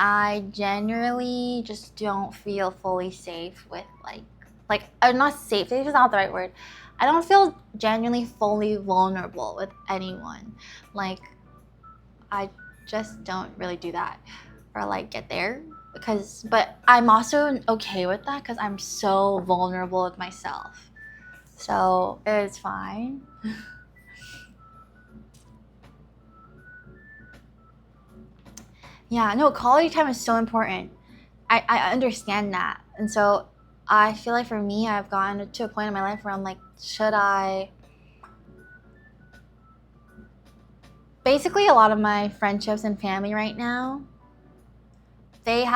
I generally just don't feel fully safe with not safe, safe is not the right word. I don't feel genuinely fully vulnerable with anyone. Like, I just don't really do that or like get there but I'm also okay with that because I'm so vulnerable with myself. So it's fine. Yeah, no, quality time is so important. I understand that. And so I feel like for me, I've gotten to a point in my life where I'm like, should I? Basically, a lot of my friendships and family right now, they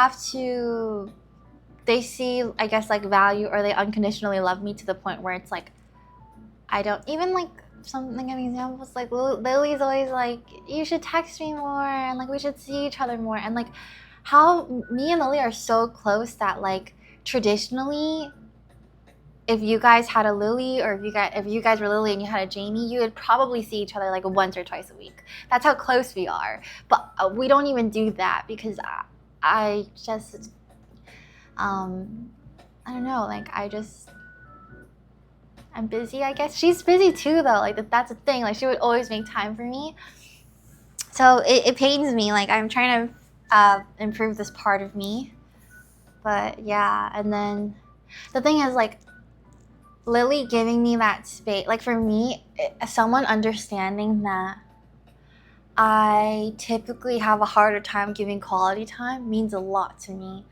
see, I guess, like value, or they unconditionally love me to the point where it's like, I don't even like something, an example is like Lily's always like, you should text me more and like we should see each other more. And like how me and Lily are so close that like traditionally, if you guys had a Lily, or if you guys were Lily and you had a Jamie, you would probably see each other like once or twice a week. That's how close we are. But we don't even do that because I just I don't know, like I'm busy, I guess. She's busy too though, like that's the thing, like she would always make time for me. So it pains me, like I'm trying to improve this part of me. But yeah, and then the thing is like Lily giving me that space, like for me, someone understanding that I typically have a harder time giving quality time means a lot to me.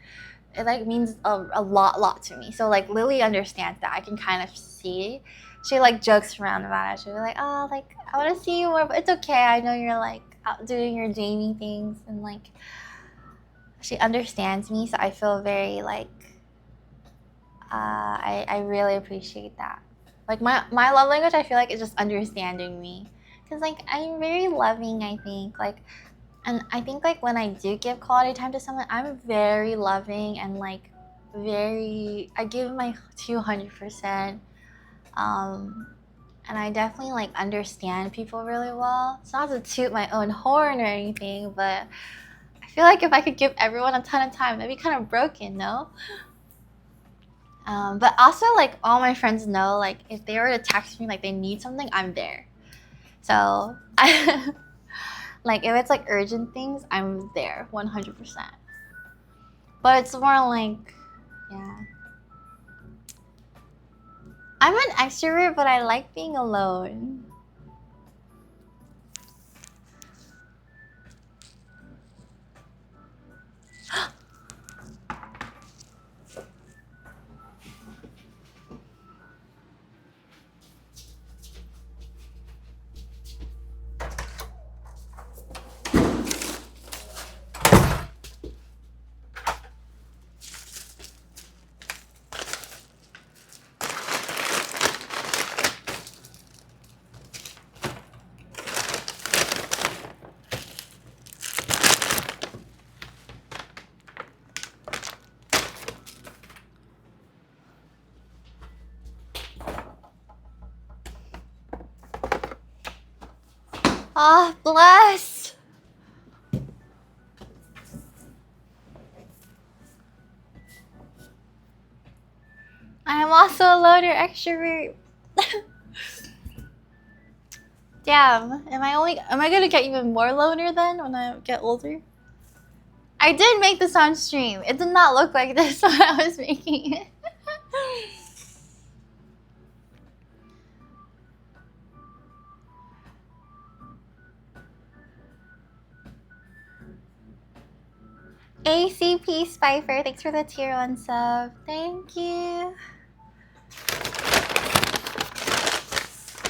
It like means a lot to me. So like Lily understands that. I can kind of see. She like jokes around about it. She'll be like, oh, like I want to see you more, but it's okay. I know you're like out doing your Jamie things, and like she understands me. So I feel very like I really appreciate that. Like my love language, I feel like is just understanding me, because like I'm very loving, I think, like. And I think like when I do give quality time to someone, I'm very loving and like I give my 200%. And I definitely like understand people really well. It's not to toot my own horn or anything, but I feel like if I could give everyone a ton of time, that'd be kind of broken, no? But also like all my friends know, like if they were to text me like they need something, I'm there. So I like if it's like urgent things, I'm there 100%. But it's more like, yeah. I'm an extrovert, but I like being alone. Ah, bless! I am also a loner extrovert. Damn, am I gonna get even more loner then when I get older? I did make this on stream. It did not look like this when I was making it. ACP Spifer, thanks for the tier 1 sub. Thank you.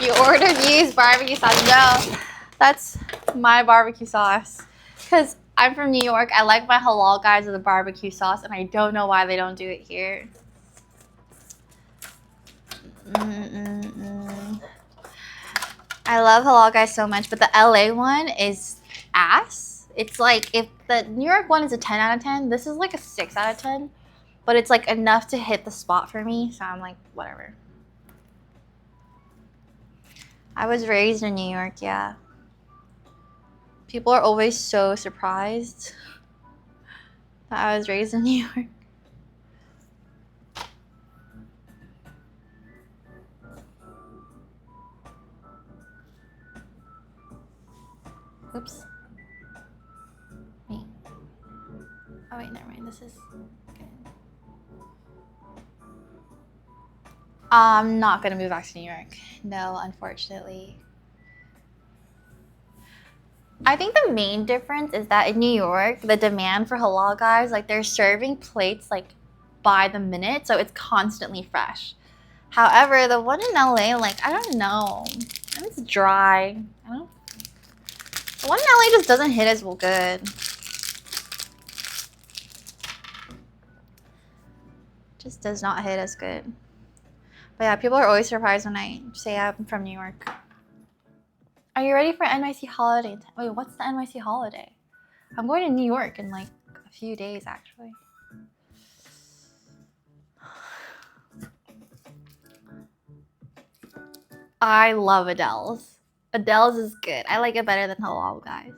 You ordered used barbecue sauce. No, that's my barbecue sauce. Because I'm from New York, I like my halal guys with a barbecue sauce, and I don't know why they don't do it here. I love halal guys so much, but the LA one is ass. It's like, if the New York one is a 10 out of 10, this is like a 6 out of 10. But it's like enough to hit the spot for me, so I'm like, whatever. I was raised in New York, yeah. People are always so surprised. I was raised in New York. Oops. Wait. Oh wait, never mind. This is good. I'm not gonna move back to New York. No, unfortunately. I think the main difference is that in New York, the demand for halal guys, like they're serving plates like by the minute, so it's constantly fresh. However, the one in LA, like I don't know, it's dry. The one in LA just doesn't hit as well good. Just does not hit as good. But yeah, people are always surprised when I say I'm from New York. Are you ready for NYC holiday? Wait, what's the NYC holiday? I'm going to New York in like a few days, actually. I love Adele's. Adele's is good. I like it better than Halal Guys.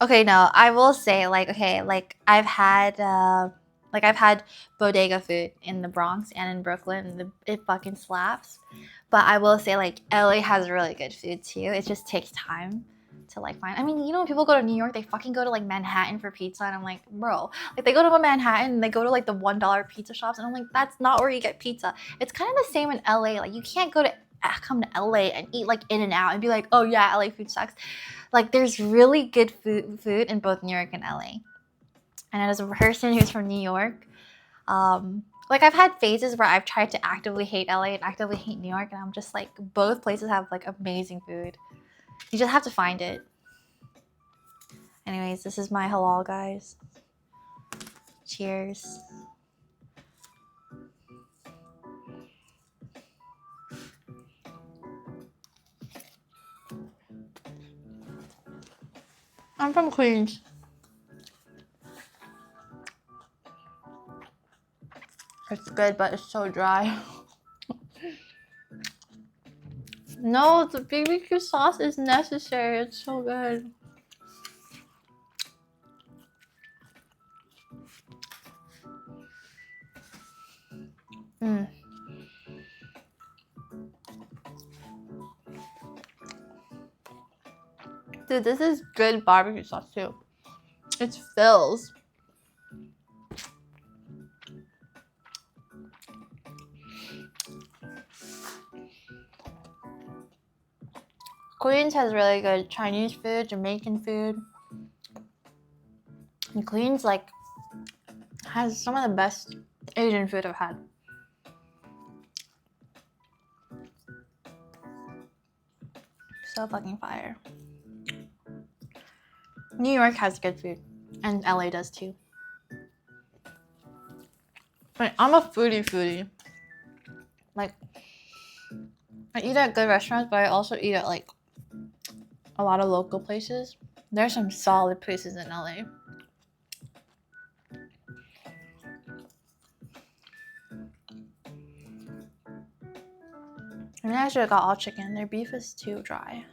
Okay, no, I will say like okay, like I've had bodega food in the Bronx and in Brooklyn. And it fucking slaps. But I will say like LA has really good food too. It just takes time to like find. I mean, you know, when people go to New York, they fucking go to like Manhattan for pizza, and I'm like, bro, like they go to Manhattan, and they go to like the $1 pizza shops, and I'm like, that's not where you get pizza. It's kind of the same in LA. Like you can't come to LA and eat like In-N-Out and be like, oh yeah, LA food sucks. Like there's really good food in both New York and LA. And as a person who's from New York, like I've had phases where I've tried to actively hate LA and actively hate New York, and I'm just like, both places have like amazing food. You just have to find it. Anyways, this is my halal, guys. Cheers. I'm from Queens. It's good, but it's so dry. No, the BBQ sauce is necessary. It's so good. Dude, this is good barbecue sauce too. It fills. Queens has really good Chinese food, Jamaican food. And Queens like has some of the best Asian food I've had. So fucking fire. New York has good food, and LA does too. But I'm a foodie. Like, I eat at good restaurants, but I also eat at like a lot of local places. There's some solid places in LA. I mean, I should have got all chicken. Their beef is too dry.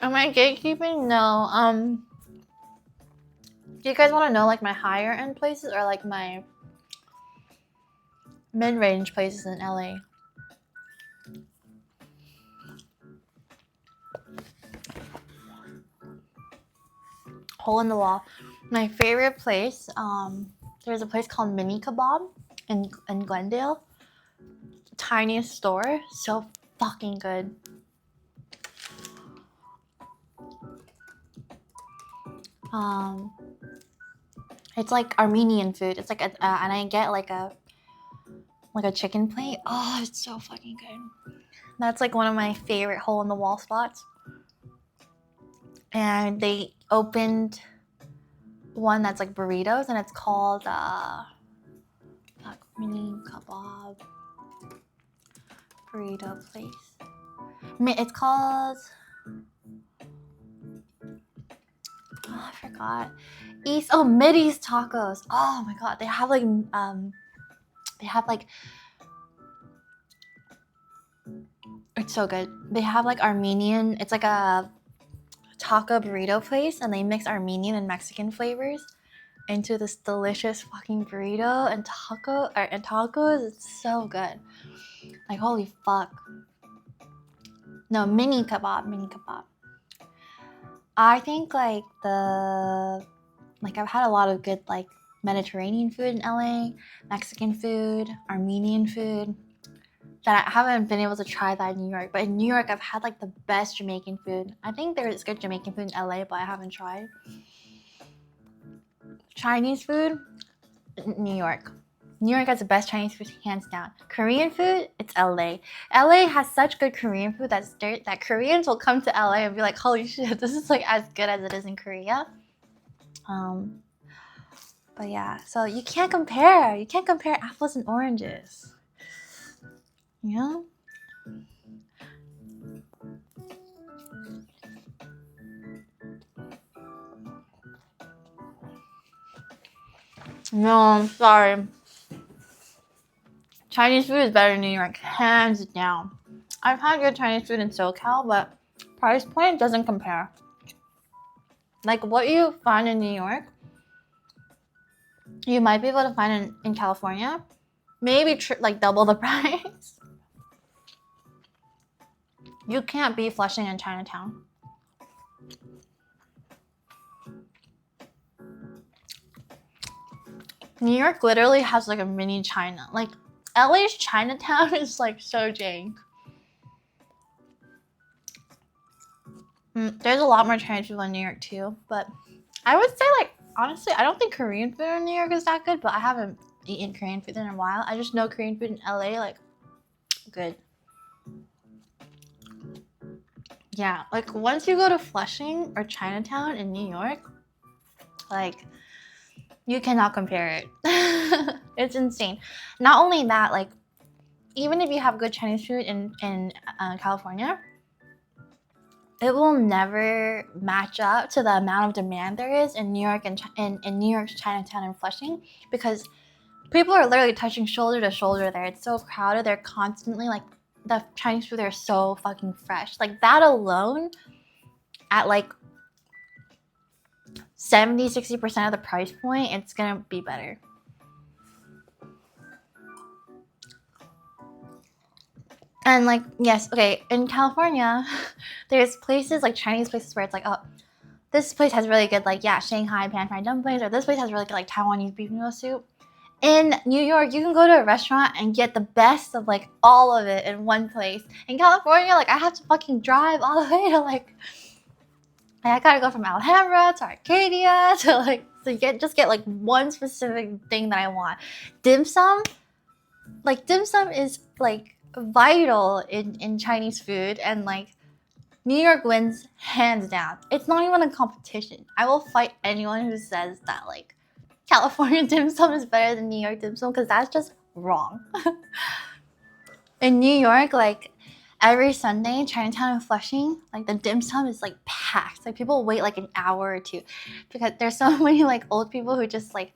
Am I gatekeeping? No. Do you guys want to know like my higher end places or like my mid-range places in LA? Hole in the wall. My favorite place, there's a place called Mini Kebab in Glendale. Tiniest store, so fucking good. It's like Armenian food. It's like and I get like a chicken plate. Oh, it's so fucking good. That's like one of my favorite hole in the wall spots. And they opened one that's like burritos, and it's called Mini Kebab burrito place. It's called, oh, I forgot. Mideast Tacos. Oh my god, they have like It's so good. They have like Armenian, it's like a taco burrito place, and they mix Armenian and Mexican flavors into this delicious fucking burrito and tacos. It's so good. Like, holy fuck. No, mini kebab. I think like I've had a lot of good like Mediterranean food in LA, Mexican food, Armenian food, that I haven't been able to try that in New York. But in New York, I've had like the best Jamaican food. I think there is good Jamaican food in LA, but I haven't tried. Chinese food, New York. New York has the best Chinese food, hands down. Korean food, it's LA. LA has such good Korean food that Koreans will come to LA and be like, holy shit, this is like as good as it is in Korea. But yeah, so you can't compare. You can't compare apples and oranges. You know? No, I'm sorry. Chinese food is better in New York, hands down. I've had good Chinese food in SoCal, but price point doesn't compare. Like what you find in New York, you might be able to find in California. Maybe like double the price. You can't beat Flushing and Chinatown. New York literally has like a mini China. Like LA's Chinatown is like so jank. There's a lot more Chinese people in New York too, but I would say like honestly, I don't think Korean food in New York is that good, but I haven't eaten Korean food in a while. I just know Korean food in LA like good. Yeah, like once you go to Flushing or Chinatown in New York, like you cannot compare it. It's insane. Not only that, like even if you have good Chinese food in California, it will never match up to the amount of demand there is in New York and in New York's Chinatown and Flushing, because people are literally touching shoulder to shoulder there. It's so crowded. They're constantly like, the Chinese food there is so fucking fresh. Like that alone, at like 70-60% of the price point, it's gonna be better. And like, yes, okay, in California, there's places like Chinese places where it's like, oh, this place has really good like, yeah, Shanghai pan fried dumplings, or this place has really good like Taiwanese beef noodle soup. In New York, you can go to a restaurant and get the best of like all of it in one place. In California, like I have to fucking drive all the way to like I gotta go from Alhambra to Arcadia to like just get like one specific thing that I want. Dim sum is like vital in Chinese food, and like New York wins hands down. It's not even a competition. I will fight anyone who says that like California dim sum is better than New York dim sum, because that's just wrong. In New York, like every Sunday, Chinatown and Flushing, like the dim sum is like packed. Like people wait like an hour or two because there's so many like old people who just like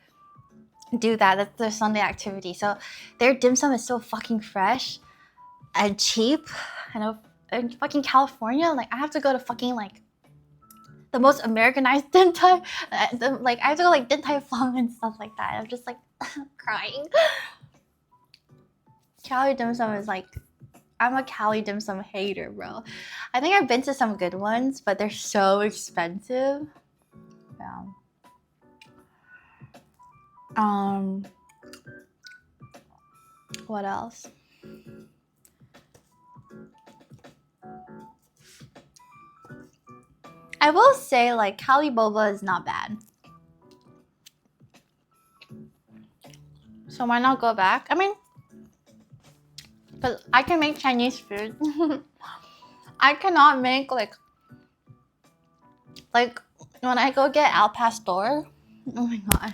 do that. That's their Sunday activity. So their dim sum is so fucking fresh and cheap. I know in fucking California, like I have to go to fucking like the most Americanized Din Tai, like I have to go like Din Tai Fung and stuff like that. I'm just like crying. Cali dim sum is like, I'm a Cali dim sum hater, bro. I think I've been to some good ones, but they're so expensive. Yeah. What else? I will say like Cali boba is not bad. So why not go back? I mean, but I can make Chinese food. I cannot make like when I go get Al Pastor. Oh my god!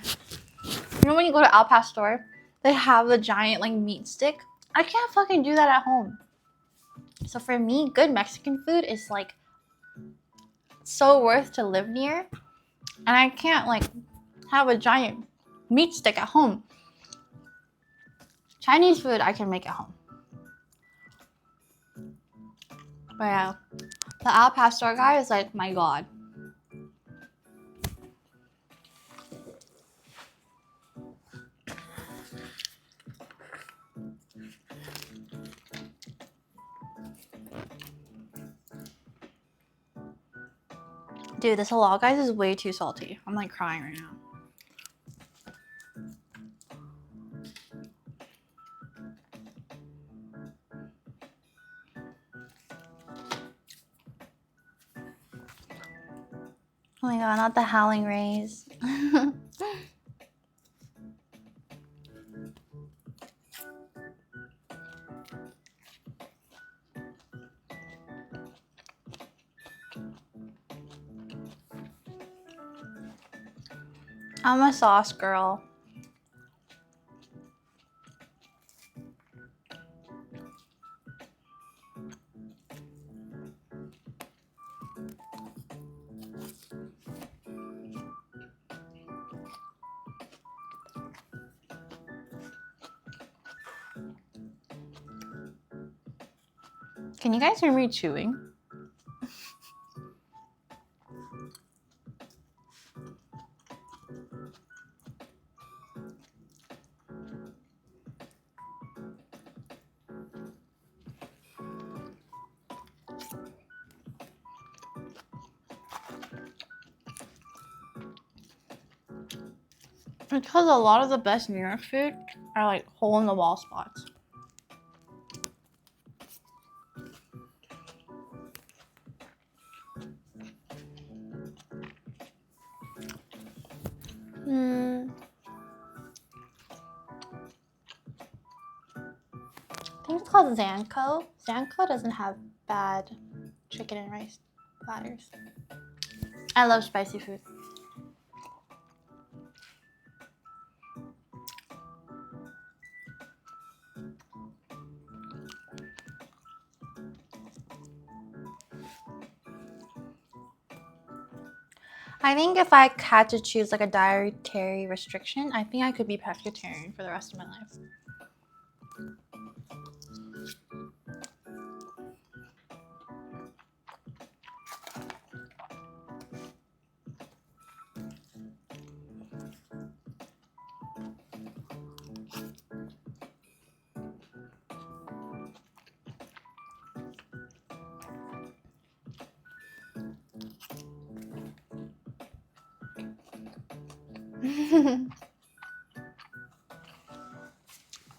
You know when you go to Al Pastor, they have the giant like meat stick. I can't fucking do that at home. So for me, good Mexican food is like so worth to live near, and I can't like have a giant meat stick at home. Chinese food I can make at home. But yeah, the al pastor guy is like my god. Dude, this halal guys is way too salty. I'm like crying right now. Oh my god, not the howling rays. I'm a sauce girl. Can you guys hear me chewing? Because a lot of the best New York food are like hole-in-the-wall spots. I think it's called Zanko. Zanko doesn't have bad chicken and rice platters. I love spicy food. I think if I had to choose like a dietary restriction, I think I could be pescatarian for the rest of my life.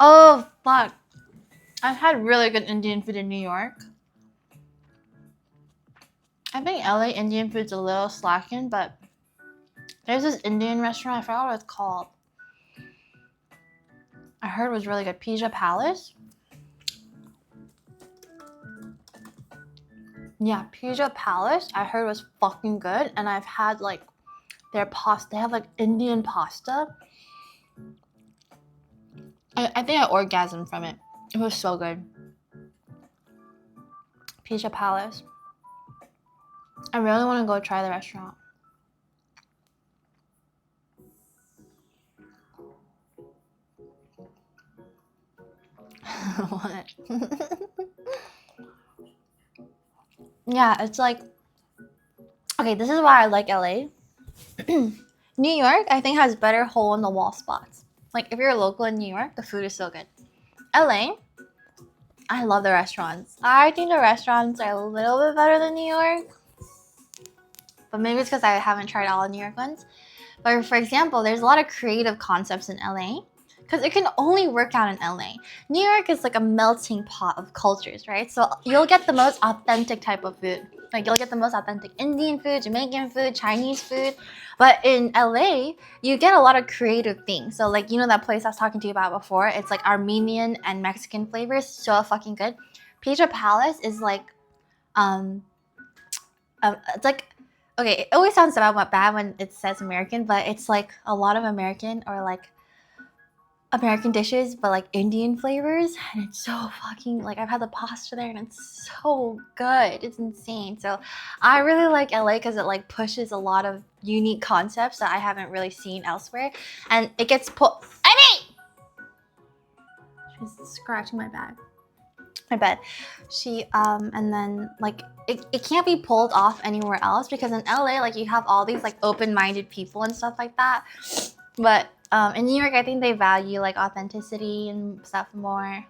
Oh, fuck. I've had really good Indian food in New York. I think LA Indian food's a little slacking, but there's this Indian restaurant, I forgot what it's called. I heard it was really good. Pizza Palace. Yeah, Pizza Palace. I heard was fucking good, and I've had like their pasta. They have like Indian pasta. I think I orgasmed from it. It was so good. Pizza Palace. I really want to go try the restaurant. What? Yeah, it's like, okay, this is why I like LA. New York, I think, has better hole-in-the-wall spots. Like, if you're local in New York, the food is so good. LA, I love the restaurants. I think the restaurants are a little bit better than New York. But maybe it's because I haven't tried all the New York ones. But for example, there's a lot of creative concepts in LA. Because it can only work out in LA. New York is like a melting pot of cultures, right? So you'll get the most authentic type of food. Like you'll get the most authentic Indian food, Jamaican food, Chinese food. But in LA, you get a lot of creative things. So like, you know that place I was talking to you about before? It's like Armenian and Mexican flavors. So fucking good. Pizza Palace is like, it's like, okay, it always sounds bad when it says American, but it's like a lot of American or like American dishes, but like Indian flavors, and it's so fucking, like, I've had the pasta there and it's so good. It's insane. So I really like LA because it like pushes a lot of unique concepts that I haven't really seen elsewhere, and it gets put. She's scratching my bag. I bet. She and then like it can't be pulled off anywhere else because in LA like you have all these like open-minded people and stuff like that. But in New York I think they value like authenticity and stuff more.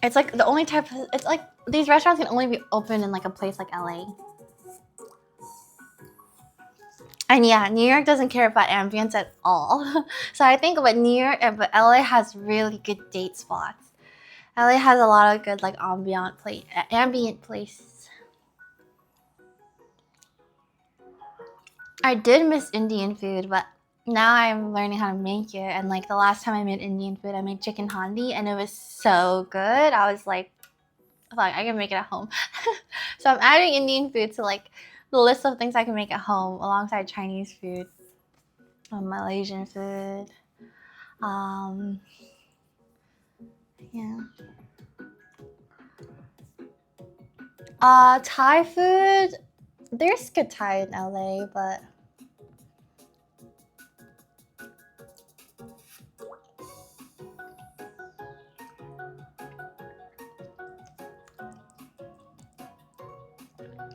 It's like the only type of, it's like these restaurants can only be open in like a place like LA. And yeah, New York doesn't care about ambience at all. So I think but but LA has really good date spots. LA has a lot of good like ambient places. I did miss Indian food, but now I'm learning how to make it. And like the last time I made Indian food, I made chicken handi and it was so good. I was like I can make it at home. So I'm adding Indian food to like the list of things I can make at home alongside Chinese food, Malaysian food. Yeah. Thai food. There's good Thai in LA, but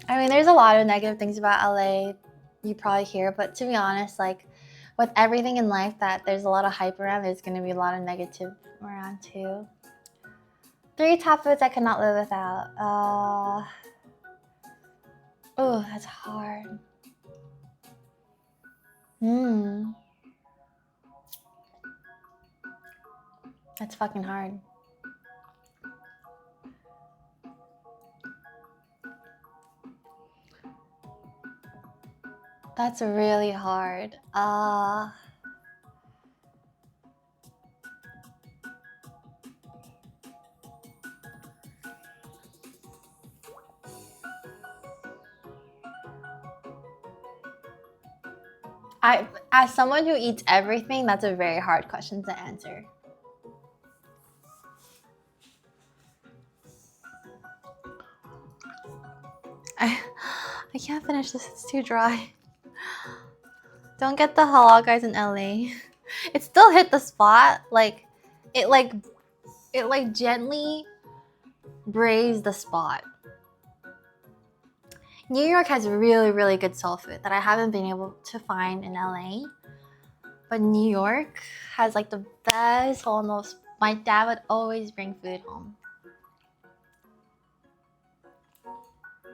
I mean, there's a lot of negative things about LA you probably hear, but to be honest, like with everything in life that there's a lot of hype around, there's going to be a lot of negative around too. 3 top foods I cannot live without. Oh, that's hard. That's fucking hard. That's really hard. As someone who eats everything, that's a very hard question to answer. I can't finish this, it's too dry. Don't get the halal guys in LA. It still hit the spot. It gently braised the spot. New York has really, really good soul food that I haven't been able to find in LA. But New York has like the best soul. My dad would always bring food home.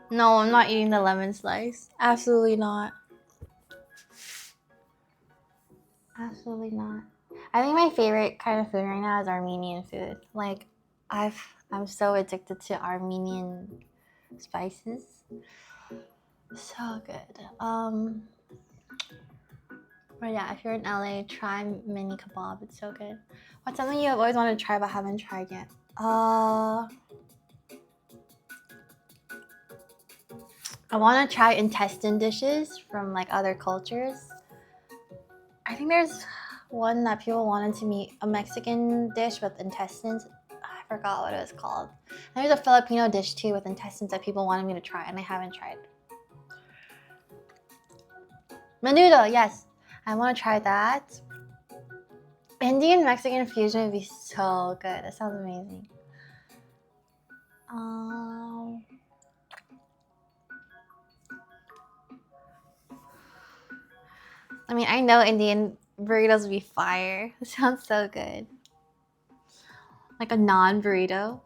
No, I'm not eating the lemon slice. Absolutely not. Absolutely not. I think my favorite kind of food right now is Armenian food. Like, I'm so addicted to Armenian spices. So good. But yeah, if you're in LA, try mini kebab. It's so good. What's something you have always wanted to try but haven't tried yet? I want to try intestine dishes from like other cultures. I think there's one that people wanted to meet, a Mexican dish with intestines. I forgot what it was called. And there's a Filipino dish too with intestines that people wanted me to try and I haven't tried. Menudo, yes. I want to try that. Indian Mexican fusion would be so good. That sounds amazing. I mean, I know Indian burritos would be fire. It sounds so good. Like a non-burrito.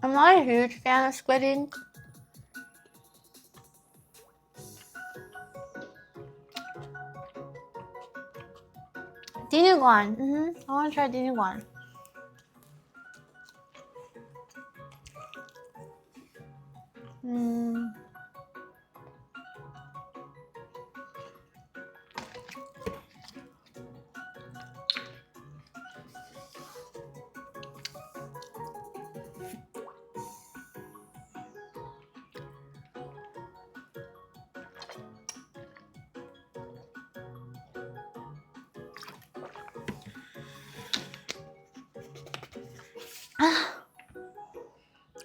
I'm not a huge fan of squid ink. Dinuguan. I want to try dinuguan.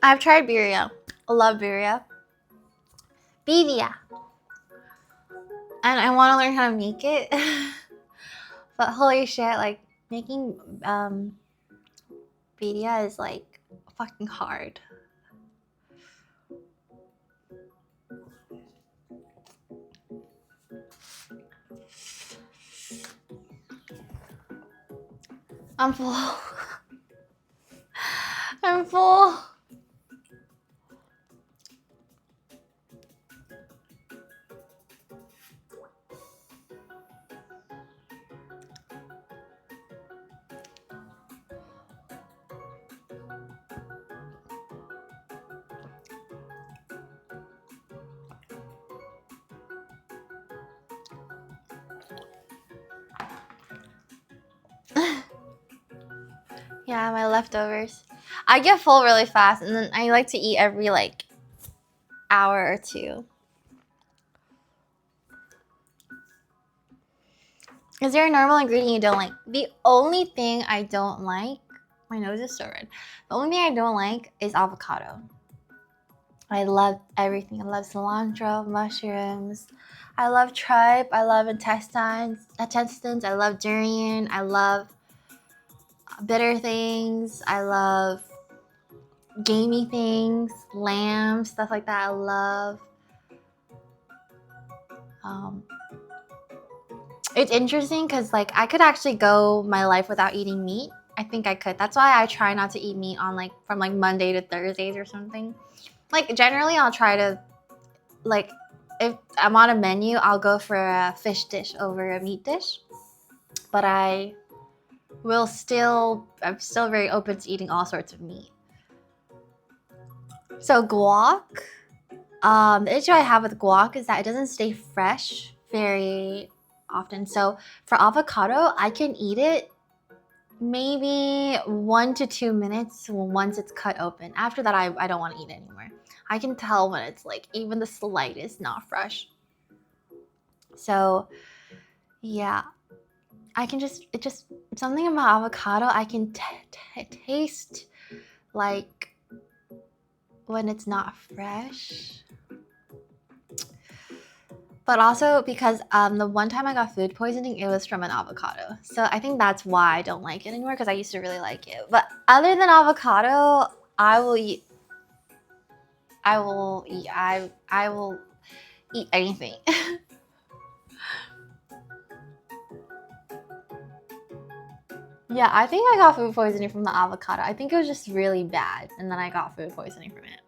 I've tried birria. I love birria. Birria. And I want to learn how to make it. But holy shit, like making birria is like fucking hard. I'm full. I'm full. Yeah, my leftovers. I get full really fast, and then I like to eat every like hour or two. Is there a normal ingredient you don't like? The only thing I don't like, my nose is so red. The only thing I don't like is avocado. I love everything. I love cilantro, mushrooms. I love tripe. I love intestines. I love durian. I love bitter things. I love gamey things, lamb, stuff like that. I love. It's interesting because like I could actually go my life without eating meat. I think I could. That's why I try not to eat meat on like from like Monday to Thursdays or something. Like generally I'll try to like if I'm on a menu, I'll go for a fish dish over a meat dish. But I'm still very open to eating all sorts of meat. So guac, the issue I have with guac is that it doesn't stay fresh very often. So for avocado, I can eat it maybe 1 to 2 minutes once it's cut open. After that, I don't want to eat it anymore. I can tell when it's like even the slightest not fresh. So yeah, I can just something about avocado I can taste like when it's not fresh. But also because the one time I got food poisoning, it was from an avocado. So I think that's why I don't like it anymore, because I used to really like it. But other than avocado, I will eat anything. Yeah, I think I got food poisoning from the avocado. I think it was just really bad, and then I got food poisoning from it.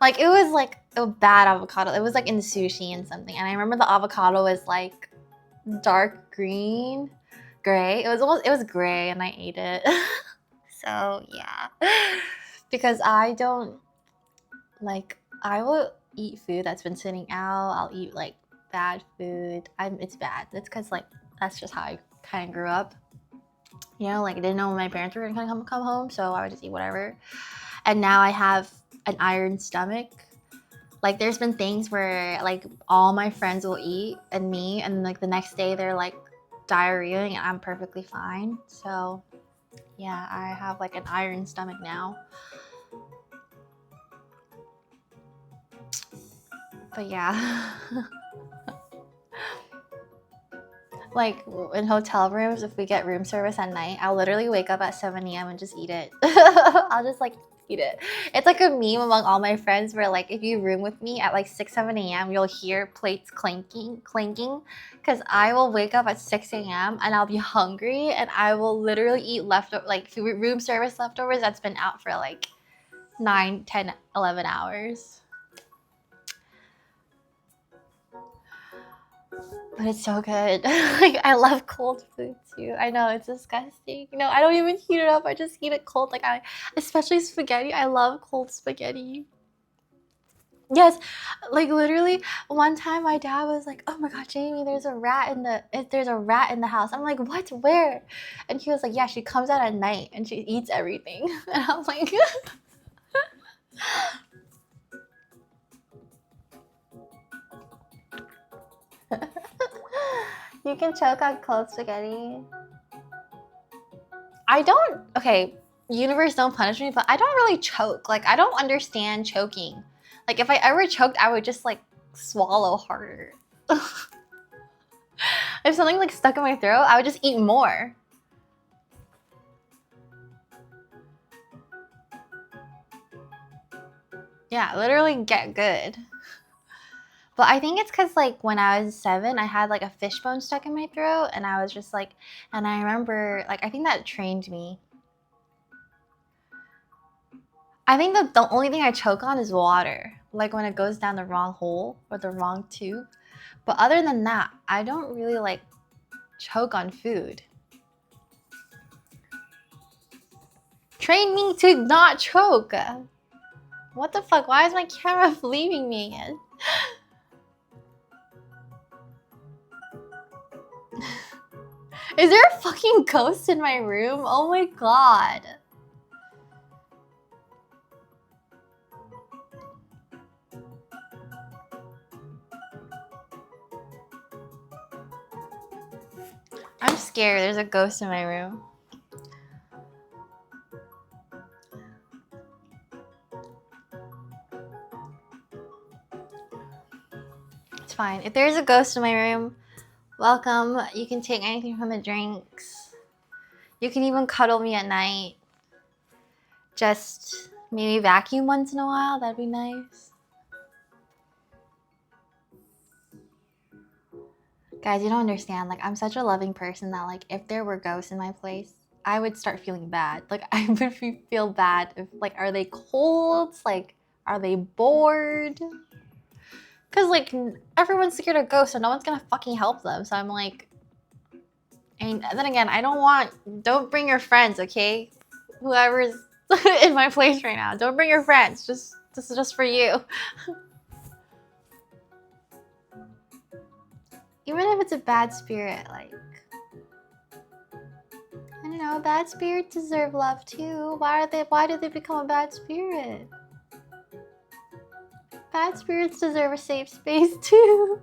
Like, it was like a bad avocado. It was like in sushi and something. And I remember the avocado was like dark green, gray. It was gray, and I ate it. So yeah, because I don't like, I will eat food that's been sitting out. I'll eat like bad food. It's bad. It's because like that's just how I kind of grew up. You know, like I didn't know when my parents were gonna come home, so I would just eat whatever. And now I have an iron stomach. Like there's been things where like all my friends will eat and me, and like the next day they're like diarrheaing and I'm perfectly fine. So yeah, I have like an iron stomach now. But yeah. Like in hotel rooms, if we get room service at night, I'll literally wake up at 7 a.m. and just eat it. I'll just like eat it. It's like a meme among all my friends where like if you room with me at like 6, 7 a.m., you'll hear plates clanking, because I will wake up at 6 a.m. and I'll be hungry and I will literally eat room service leftovers that's been out for like 9, 10, 11 hours. But it's so good. Like I love cold food too. I know it's disgusting. You know, I don't even heat it up. I just eat it cold. Like especially spaghetti. I love cold spaghetti. Yes, like literally one time my dad was like, "Oh my god, Jamie, there's a rat in the house." I'm like, "What? Where?" And he was like, "Yeah, she comes out at night and she eats everything." And I'm like, you can choke on cold spaghetti. Okay, universe don't punish me, but I don't really choke. Like, I don't understand choking. Like, if I ever choked, I would just, like, swallow harder. If something like stuck in my throat, I would just eat more. Yeah, literally get good. But I think it's because like when I was 7, I had like a fishbone stuck in my throat, and I was just like, and I remember like I think that trained me. I think the only thing I choke on is water, like when it goes down the wrong hole or the wrong tube. But other than that, I don't really like choke on food. Train me to not choke. What the fuck? Why is my camera leaving me again? Is there a fucking ghost in my room? Oh my god. I'm scared. There's a ghost in my room. It's fine. If there's a ghost in my room, welcome. You can take anything from the drinks. You can even cuddle me at night. Just maybe vacuum once in a while. That'd be nice. Guys, you don't understand. Like, I'm such a loving person that, like, if there were ghosts in my place, I would start feeling bad. Like, I would feel bad if, like, are they cold? Like, are they bored? Because, like, everyone's scared of ghosts, so no one's gonna fucking help them. So I'm like, and then again, don't bring your friends, okay? Whoever's in my place right now, don't bring your friends. This is just for you. Even if it's a bad spirit, like, I don't know, bad spirits deserve love too. Why did they become a bad spirit? Bad spirits deserve a safe space too.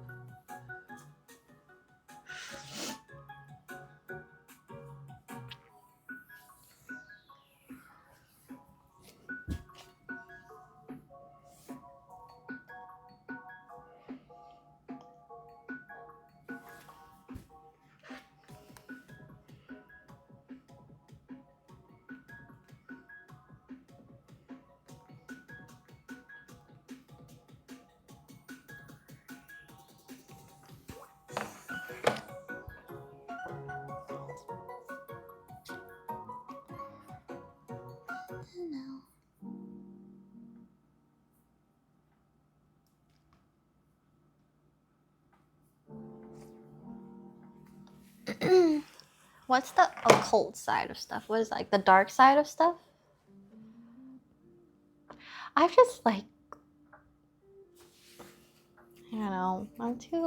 What's the occult side of stuff? What is like the dark side of stuff? I've just like, I don't know. I'm too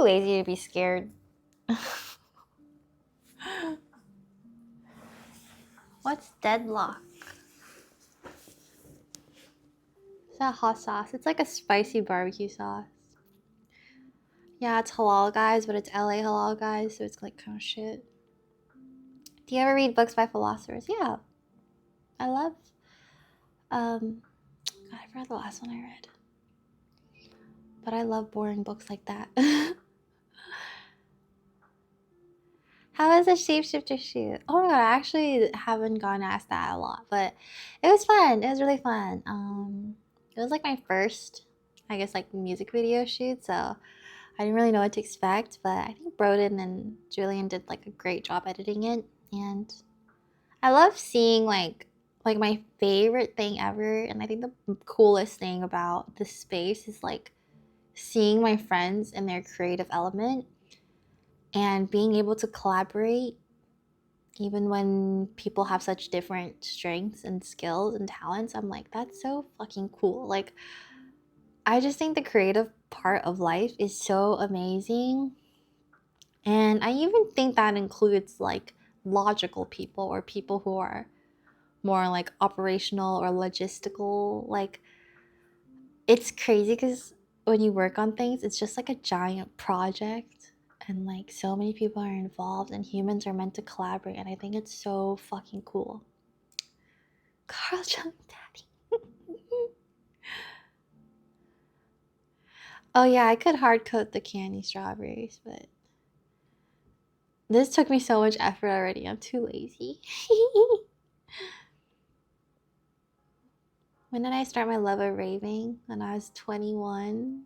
lazy to be scared. What's deadlock? Is that hot sauce? It's like a spicy barbecue sauce. Yeah, it's halal, guys, but it's LA halal, guys, so it's like kind of shit. Do you ever read books by philosophers? Yeah. I love, God, I forgot the last one I read. But I love boring books like that. How was a shapeshifter shoot? Oh my god, I actually haven't gone asked that a lot, but it was fun. It was really fun. It was like my first, I guess, like music video shoot, so I didn't really know what to expect, but I think Broden and Julian did like a great job editing it, and I love seeing like my favorite thing ever, and I think the coolest thing about this space is like seeing my friends in their creative element and being able to collaborate even when people have such different strengths and skills and talents. I'm like, that's so fucking cool. Like, I just think the creative part of life is so amazing. And I even think that includes like logical people or people who are more like operational or logistical. Like, it's crazy because when you work on things, it's just like a giant project. And like so many people are involved and humans are meant to collaborate. And I think it's so fucking cool. Carl Jung Daddy. Oh yeah, I could hard coat the candy strawberries, but this took me so much effort already. I'm too lazy. When did I start my love of raving? When I was 21.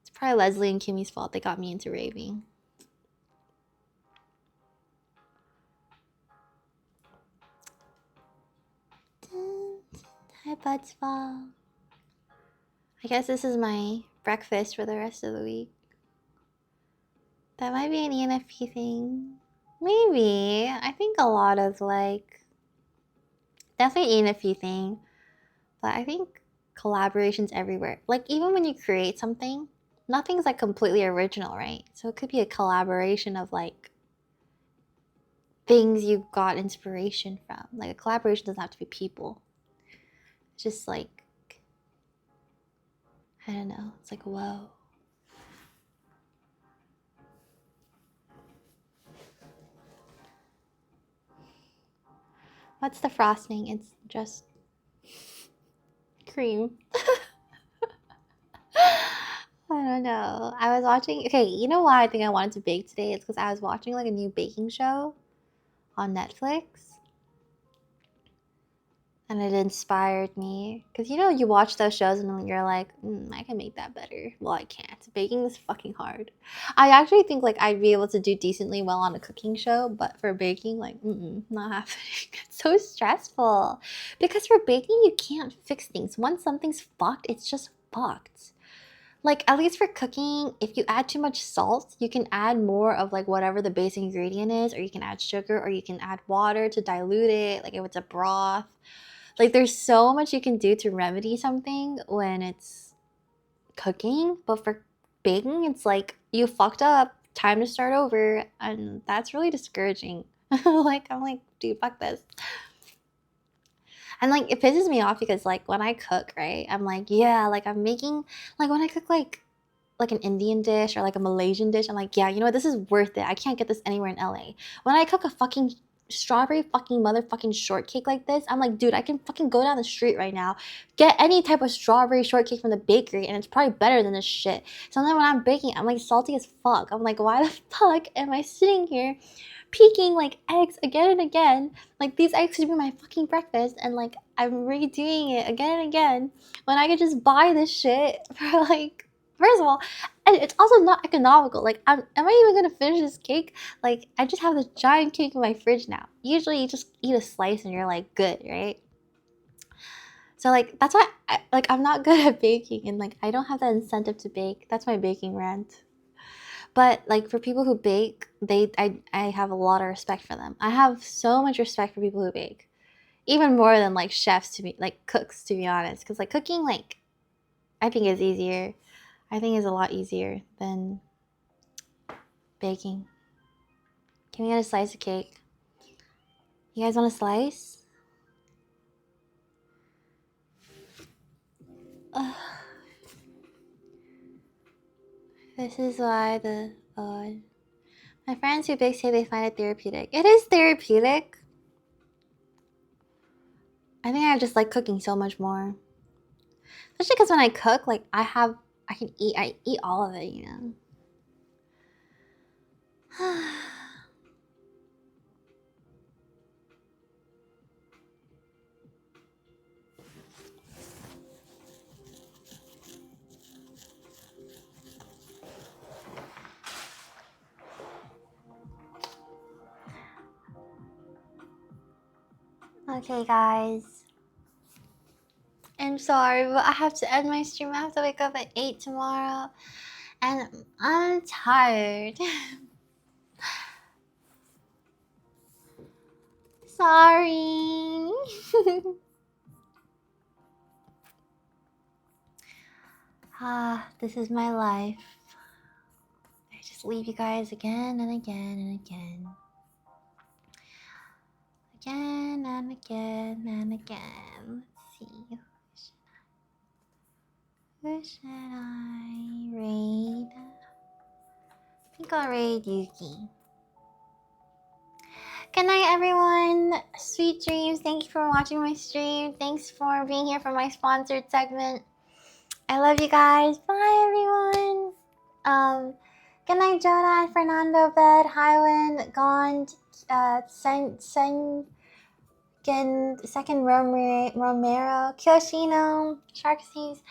It's probably Leslie and Kimmy's fault. They got me into raving. Hi, Budsball. I guess this is my breakfast for the rest of the week. That might be an ENFP thing. Maybe. I think a lot of like... Definitely ENFP thing. But I think collaborations everywhere. Like even when you create something, nothing's like completely original, right? So it could be a collaboration of like things you got inspiration from. Like a collaboration doesn't have to be people. It's just like, I don't know. It's like, whoa. What's the frosting? It's just cream. I don't know. I was watching, okay, you know why I think I wanted to bake today? It's because I was watching like a new baking show on Netflix. And it inspired me. Because you know, you watch those shows and you're like, I can make that better. Well, I can't. Baking is fucking hard. I actually think like I'd be able to do decently well on a cooking show, but for baking, like, not happening. It's so stressful. Because for baking, you can't fix things. Once something's fucked, it's just fucked. Like, at least for cooking, if you add too much salt, you can add more of like whatever the base ingredient is, or you can add sugar, or you can add water to dilute it, like if it's a broth. Like, there's so much you can do to remedy something when it's cooking, but for baking, it's like, you fucked up, time to start over, and that's really discouraging. Like, I'm like, dude, fuck this. And like, it pisses me off because like, when I cook, right, I'm like, yeah, like I'm making, like when I cook like an Indian dish or like a Malaysian dish, I'm like, yeah, you know what, this is worth it. I can't get this anywhere in LA. When I cook a fucking strawberry fucking motherfucking shortcake like this, I'm like, dude, I can fucking go down the street right now, get any type of strawberry shortcake from the bakery, and it's probably better than this shit. So then when I'm baking, I'm like salty as fuck. I'm like, why the fuck am I sitting here peeking like eggs again and again? Like, these eggs should be my fucking breakfast, and like I'm redoing it again and again when I could just buy this shit for like, first of all, and it's also not economical. Like, am I even gonna finish this cake? Like, I just have this giant cake in my fridge now. Usually you just eat a slice and you're like, good, right? So like, that's why I'm not good at baking, and like I don't have that incentive to bake. That's my baking rant. But like, for people who bake, I have a lot of respect for them. I have so much respect for people who bake. Even more than like chefs, to be like cooks, to be honest. Because like cooking, like, I think is easier. I think is a lot easier than baking. Can we get a slice of cake? You guys want a slice? Ugh. This is why the VOD. My friends who bake say they find it therapeutic. It is therapeutic. I think I just like cooking so much more. Especially because when I cook, like I eat all of it, you know. Okay, guys. I'm sorry, but I have to end my stream. I have to wake up at 8 tomorrow. And I'm tired. Sorry. This is my life. I just leave you guys again and again and again. Again and again and again. Let's see. Who should I raid? I think I'll raid Yuki. Good night, everyone. Sweet dreams. Thank you for watching my stream. Thanks for being here for my sponsored segment. I love you guys. Bye, everyone. Good night, Jonah, Fernando, Bed, Highland, Gond, Second Romero, Kyoshino, Sharksies.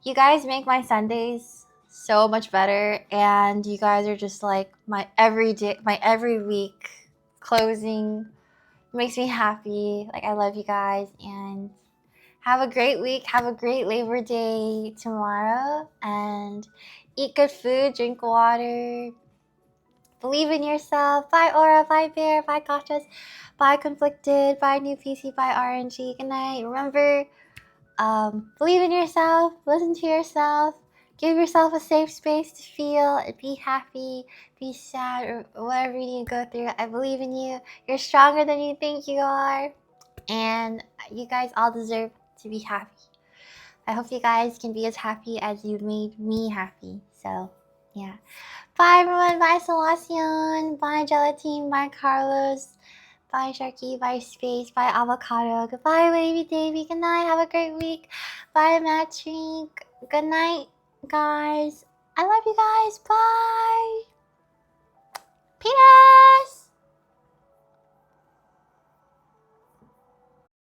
You guys make my Sundays so much better, and you guys are just like my every week closing. Makes me happy. Like, I love you guys, and have a great week. Have a great Labor Day tomorrow, and eat good food, drink water, believe in yourself. Bye, Aura. Bye, Bear. Bye, Gachas. Bye, Conflicted. Bye, New PC. Bye, RNG. Good night. Remember, believe in yourself. Listen to yourself. Give yourself a safe space to feel and be happy, be sad, or whatever you need to go through. I believe in you. You're stronger than you think you are. And you guys all deserve to be happy. I hope you guys can be as happy as you made me happy. So, yeah. Bye, everyone. Bye, Celestion. Bye, Gelatine. Bye, Carlos. Bye, Sharky. Bye, Space. Bye, Avocado. Goodbye, Wavy Davy. Good night. Have a great week. Bye, Matt Trink. Good night, guys. I love you guys. Bye.